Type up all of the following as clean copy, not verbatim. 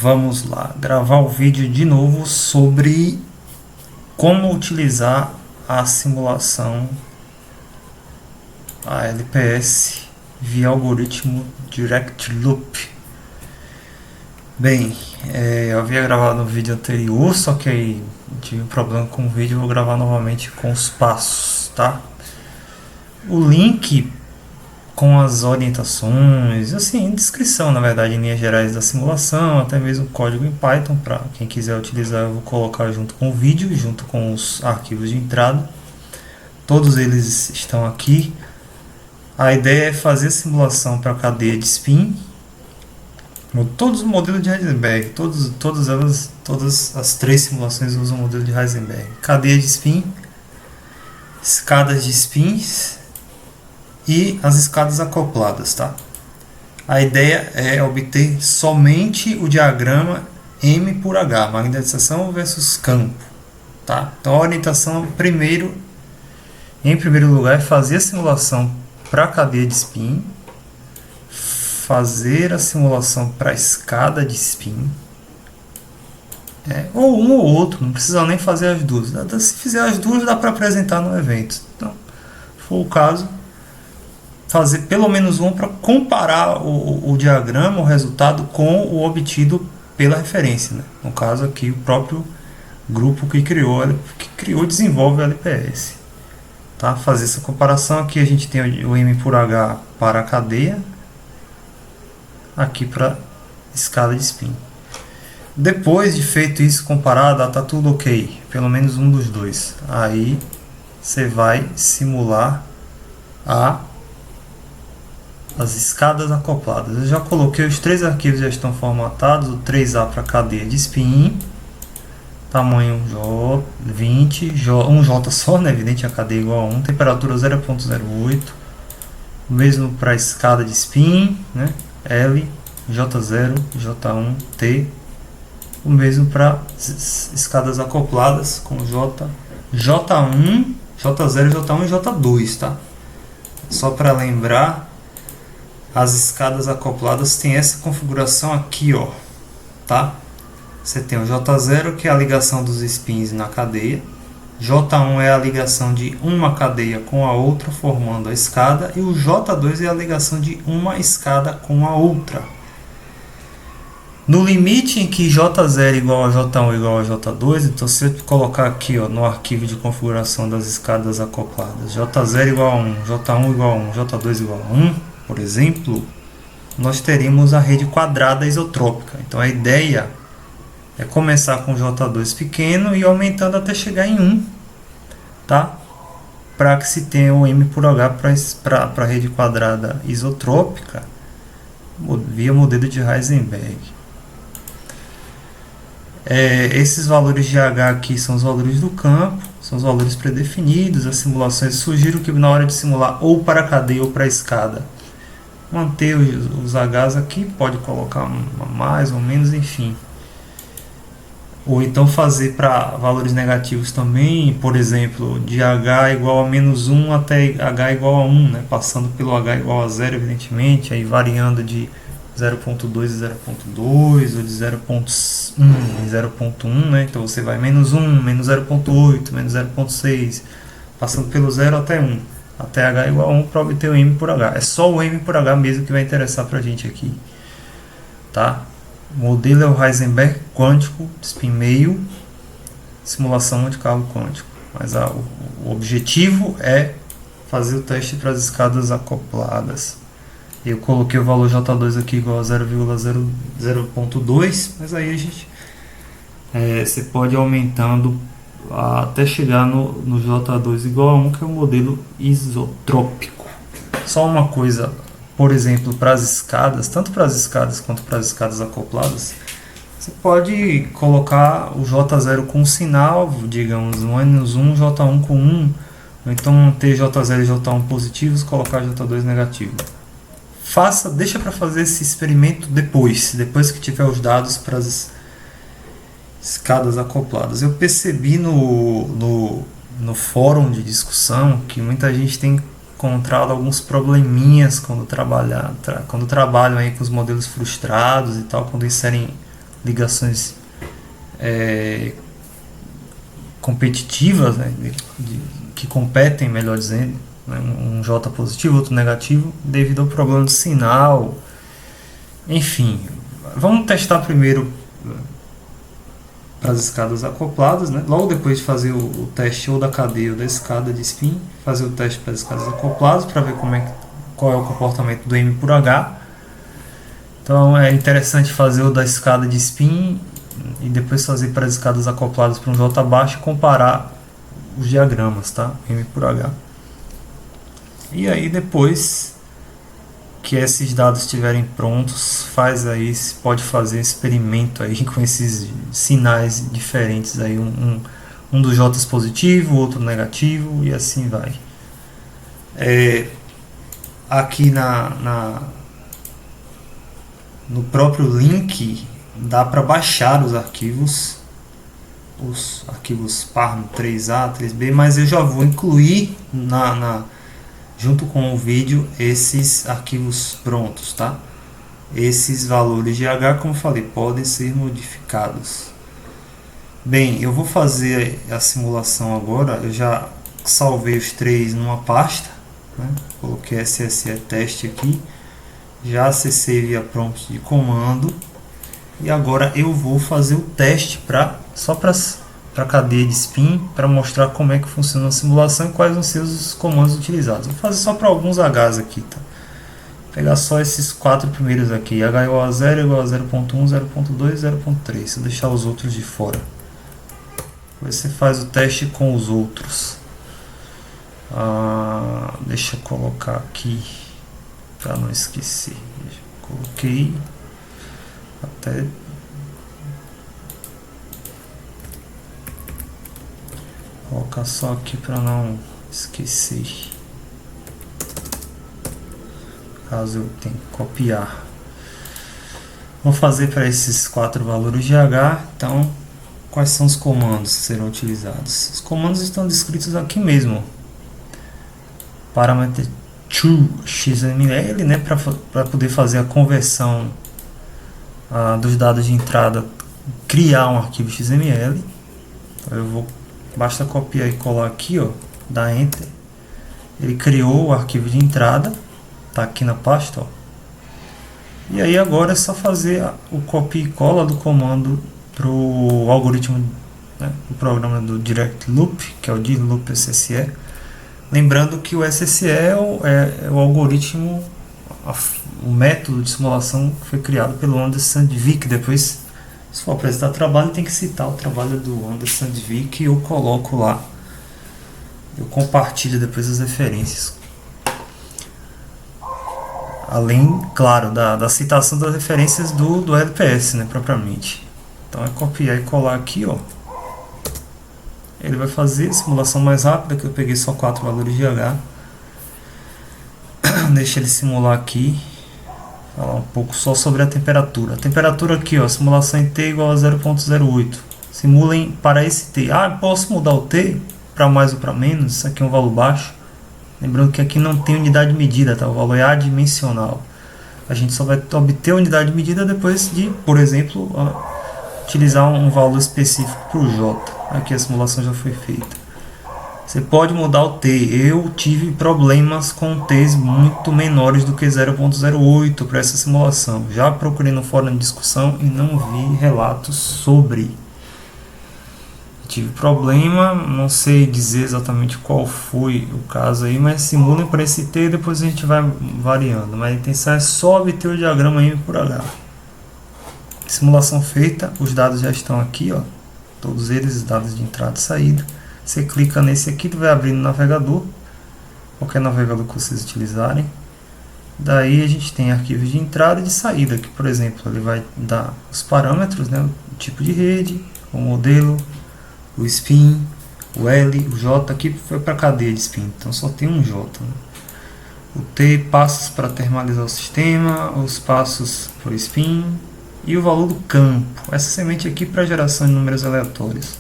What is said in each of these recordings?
Vamos lá, gravar o vídeo de novo sobre como utilizar a simulação, a LPS, via algoritmo Direct Loop. Bem, eu havia gravado no vídeo anterior, só que aí tive um problema com o vídeo, vou gravar novamente com os passos, tá? O link com as orientações, assim, descrição, na verdade, em linhas gerais da simulação, até mesmo código em Python, para quem quiser utilizar, eu vou colocar junto com o vídeo, junto com os arquivos de entrada. Todos eles estão aqui. A ideia é fazer a simulação para a cadeia de spin, todos os modelos de Heisenberg, todas as três simulações usam o modelo de Heisenberg. Cadeia de spin, escadas de spins e as escadas acopladas, tá? A ideia é obter somente o diagrama M por H, magnetização versus campo, tá? Então a orientação em primeiro lugar, é fazer a simulação para a cadeia de spin, fazer a simulação para a escada de spin, ou um ou outro, não precisa nem fazer as duas. Se fizer as duas, dá para apresentar no evento. Então, se for o caso, fazer pelo menos um para comparar o diagrama, o resultado, com o obtido pela referência, né? No caso aqui, o próprio grupo que criou e desenvolve o LPS. Tá? Fazer essa comparação. Aqui a gente tem o M por H para a cadeia, aqui para escada de spin. Depois de feito isso, comparado, tá tudo ok, pelo menos um dos dois. Aí você vai simular as escadas acopladas. Eu já coloquei os três arquivos, já estão formatados. O 3A para cadeia de spin, tamanho 20, um J só, né? Evidente, a cadeia é igual a 1, temperatura 0.08. O mesmo para a escada de spin, né? L, J0, J1, T. O mesmo para escadas acopladas com J, J1, J0, J1 e J2, tá? Só para lembrar, as escadas acopladas têm essa configuração aqui, ó, tá? Você tem o J0, que é a ligação dos spins na cadeia. J1 é a ligação de uma cadeia com a outra, formando a escada. E o J2 é a ligação de uma escada com a outra. No limite em que J0 igual a J1 igual a J2, então se eu colocar aqui, ó, no arquivo de configuração das escadas acopladas, J0 igual a 1, J1 igual a 1, J2 igual a 1, por exemplo, nós teríamos a rede quadrada isotrópica. Então a ideia é começar com J2 pequeno e aumentando até chegar em 1, tá? Para que se tenha o M por H para a rede quadrada isotrópica via modelo de Heisenberg. Esses valores de H aqui são os valores do campo, são os valores predefinidos. As simulações, sugiro que na hora de simular ou para a cadeia ou para a escada, manter os Hs aqui, pode colocar mais ou menos, enfim. Ou então fazer para valores negativos também, por exemplo, de H igual a menos 1 até H igual a 1, né? Passando pelo H igual a 0, evidentemente, aí variando de 0.2 e 0.2, ou de 0.1 e 0.1, né? Então você vai menos 1, menos 0.8, menos 0.6, passando pelo 0 até 1, até H igual a 1 para obter o M por H. É só o M por H mesmo que vai interessar para a gente aqui, tá? O modelo é o Heisenberg quântico, spin meio, simulação Monte Carlo quântico. Mas o objetivo é fazer o teste para as escadas acopladas. Eu coloquei o valor J2 aqui igual a 0,002, mas aí a gente você pode ir aumentando até chegar no J2 igual a 1, que é o modelo isotrópico. Só uma coisa, por exemplo, para as escadas, tanto para as escadas quanto para as escadas acopladas, você pode colocar o J0 com sinal, digamos, menos 1, J1 com 1, ou então ter J0 e J1 positivos, colocar J2 negativo. Deixa para fazer esse experimento depois que tiver os dados para as escadas acopladas. Eu percebi no fórum de discussão que muita gente tem encontrado alguns probleminhas quando trabalham aí com os modelos frustrados e tal, quando inserem ligações competitivas, né, que competem, melhor dizendo, né, um J positivo, outro negativo, devido ao problema do sinal. Enfim, vamos testar primeiro para as escadas acopladas, né? Logo depois de fazer o teste ou da cadeia ou da escada de spin, fazer o teste para as escadas acopladas para ver qual é o comportamento do M por H. Então é interessante fazer o da escada de spin e depois fazer para as escadas acopladas para um J baixo e comparar os diagramas, tá? M por H. E aí depois que esses dados estiverem prontos, pode fazer um experimento aí com esses sinais diferentes aí, um dos J's positivo, outro negativo e assim vai. Aqui no próprio link dá para baixar os arquivos PARM 3A, 3B, mas eu já vou incluir junto com o vídeo esses arquivos prontos, tá? Esses valores de H, como eu falei, podem ser modificados. Bem, eu vou fazer a simulação agora. Eu já salvei os três numa pasta, né? Coloquei SSE teste aqui, já acessei via prompt de comando e agora eu vou fazer o teste só para a cadeia de spin, para mostrar como é que funciona a simulação e quais vão ser os comandos utilizados. Vou fazer só para alguns H's aqui, tá? Vou pegar só esses quatro primeiros aqui, H igual a 0, igual a 0.1, 0.2, 0.3, vou deixar os outros de fora. Depois você faz o teste com os outros. Deixa eu colocar aqui, para não esquecer. Coloquei até... colocar só aqui para não esquecer, caso eu tenha que copiar. Vou fazer para esses quatro valores de H. Então, quais são os comandos que serão utilizados? Os comandos estão descritos aqui mesmo. Parameter toXML, né, para poder fazer a conversão dos dados de entrada, criar um arquivo XML. Então, basta copiar e colar aqui, ó, dar Enter. Ele criou o arquivo de entrada, tá aqui na pasta, ó. E aí agora é só fazer o copia e cola do comando para o algoritmo, né, o programa do Direct Loop, que é o DLoop SSE. Lembrando que o SSE é o algoritmo, o método de simulação que foi criado pelo Anders Sandvik. Depois, se for apresentar trabalho, tem que citar o trabalho do Anders Sandvik e eu coloco lá. Eu compartilho depois as referências. Além, claro, da citação das referências do LPS, né, propriamente. Então é copiar e colar aqui, ó. Ele vai fazer a simulação mais rápida, que eu peguei só 4 valores de H. Deixa ele simular aqui. Falar um pouco só sobre a temperatura. A temperatura aqui, ó, simulação em T igual a 0.08. Simulem para esse T. Posso mudar o T para mais ou para menos? Isso aqui é um valor baixo. Lembrando que aqui não tem unidade medida, tá? O valor é adimensional. A gente só vai obter a unidade medida depois de, por exemplo, utilizar um valor específico para o J. Aqui a simulação já foi feita. Você pode mudar o T. Eu tive problemas com T's muito menores do que 0.08 para essa simulação. Já procurei no fórum de discussão e não vi relatos sobre. Tive problema, não sei dizer exatamente qual foi o caso aí, mas simulem para esse T e depois a gente vai variando. Mas a intenção é só obter o diagrama M por H. Simulação feita, os dados já estão aqui, ó. Todos eles, os dados de entrada e saída. Você clica nesse aqui, vai abrir no navegador, qualquer navegador que vocês utilizarem. Daí a gente tem arquivos de entrada e de saída, que por exemplo, ele vai dar os parâmetros, né, o tipo de rede, o modelo, o spin, o L, o J. Aqui foi para a cadeia de spin, então só tem um J, né? O T, passos para termalizar o sistema, os passos para o spin e o valor do campo. Essa semente aqui para geração de números aleatórios.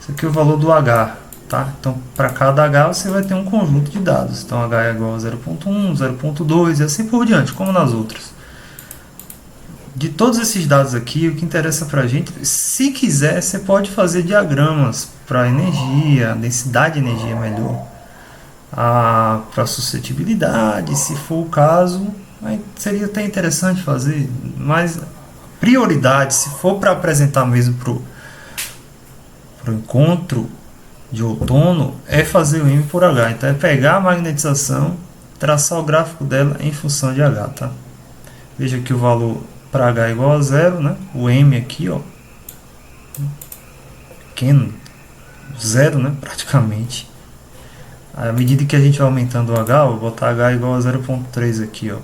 Esse aqui é o valor do H, tá? Então para cada H você vai ter um conjunto de dados. Então H é igual a 0.1, 0.2 e assim por diante, como nas outras. de todos esses dados aqui, o que interessa para a gente, se quiser, você pode fazer diagramas para energia, densidade de energia melhor, para suscetibilidade, se for o caso, aí seria até interessante fazer, mas prioridade, se for para apresentar mesmo para o encontro de outono, é fazer o M por H. Então é pegar a magnetização, traçar o gráfico dela em função de H, tá? Veja que o valor para H é igual a zero, né? O M aqui, ó, pequeno, zero, né? Praticamente. À medida que a gente vai aumentando o H, vou botar H igual a 0,3 aqui, ó,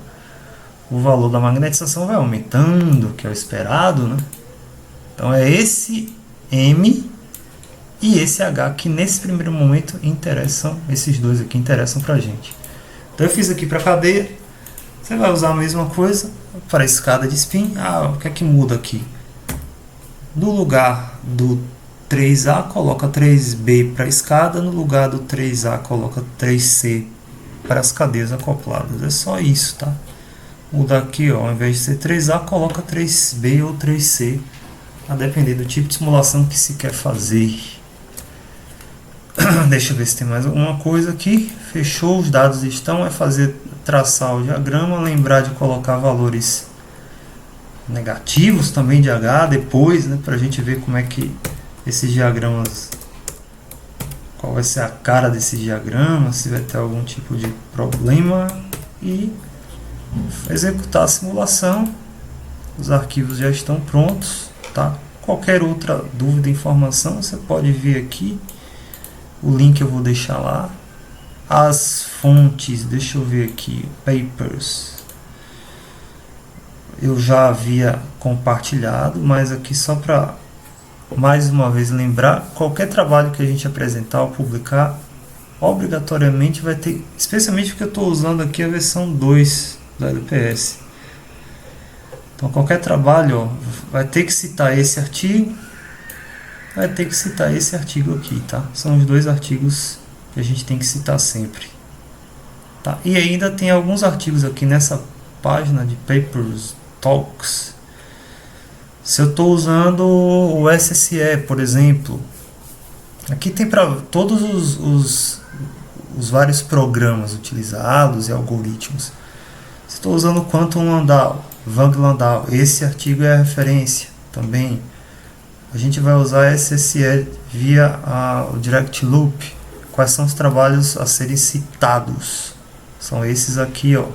o valor da magnetização vai aumentando, que é o esperado, né? Então é esse M e esse H que nesse primeiro momento interessam, esses dois aqui interessam pra gente. Então eu fiz aqui para cadeia, você vai usar a mesma coisa para a escada de spin. O que é que muda aqui? No lugar do 3A, coloca 3B para a escada, no lugar do 3A, coloca 3C para as cadeias acopladas. É só isso, tá? Muda aqui, ó, ao invés de ser 3A, coloca 3B ou 3C, a depender do tipo de simulação que se quer fazer. Deixa eu ver se tem mais alguma coisa aqui. Fechou, os dados estão, é fazer, traçar o diagrama, lembrar de colocar valores negativos também de H depois, né, para a gente ver como é que esses diagramas, qual vai ser a cara desse diagrama, se vai ter algum tipo de problema, e executar a simulação. Os arquivos já estão prontos, tá? Qualquer outra dúvida, informação, você pode vir aqui. O link eu vou deixar lá. As fontes, deixa eu ver aqui, papers, eu já havia compartilhado, mas aqui só para mais uma vez lembrar, qualquer trabalho que a gente apresentar ou publicar, obrigatoriamente vai ter, especialmente porque eu estou usando aqui a versão 2 do LPS. Então qualquer trabalho, ó, vai ter que citar esse artigo, vai ter que citar esse artigo aqui, tá? São os dois artigos que a gente tem que citar sempre, tá? E ainda tem alguns artigos aqui nessa página de Papers Talks. Se eu estou usando o SSE, por exemplo, aqui tem para todos os vários programas utilizados e algoritmos. Se estou usando Quantum Landau, Wang Landau, esse artigo é a referência também. A gente vai usar SSE via o Direct Loop. Quais são os trabalhos a serem citados? São esses aqui, ó,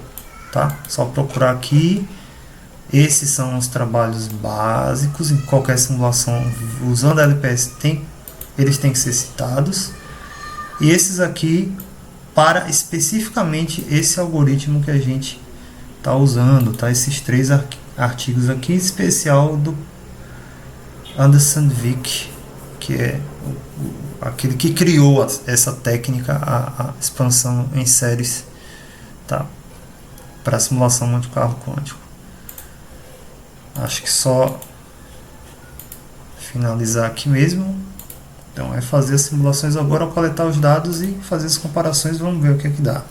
tá? Só procurar aqui. Esses são os trabalhos básicos. Em qualquer simulação usando a LPS eles têm que ser citados. E esses aqui para especificamente esse algoritmo que a gente está usando, tá? Esses três artigos aqui, em especial do Anderson Vick, que é aquele que criou essa técnica, a expansão em séries, tá? Para simulação Monte Carlo quântico. Acho que só finalizar aqui mesmo. Então é fazer as simulações agora, coletar os dados e fazer as comparações. Vamos ver o que é que dá.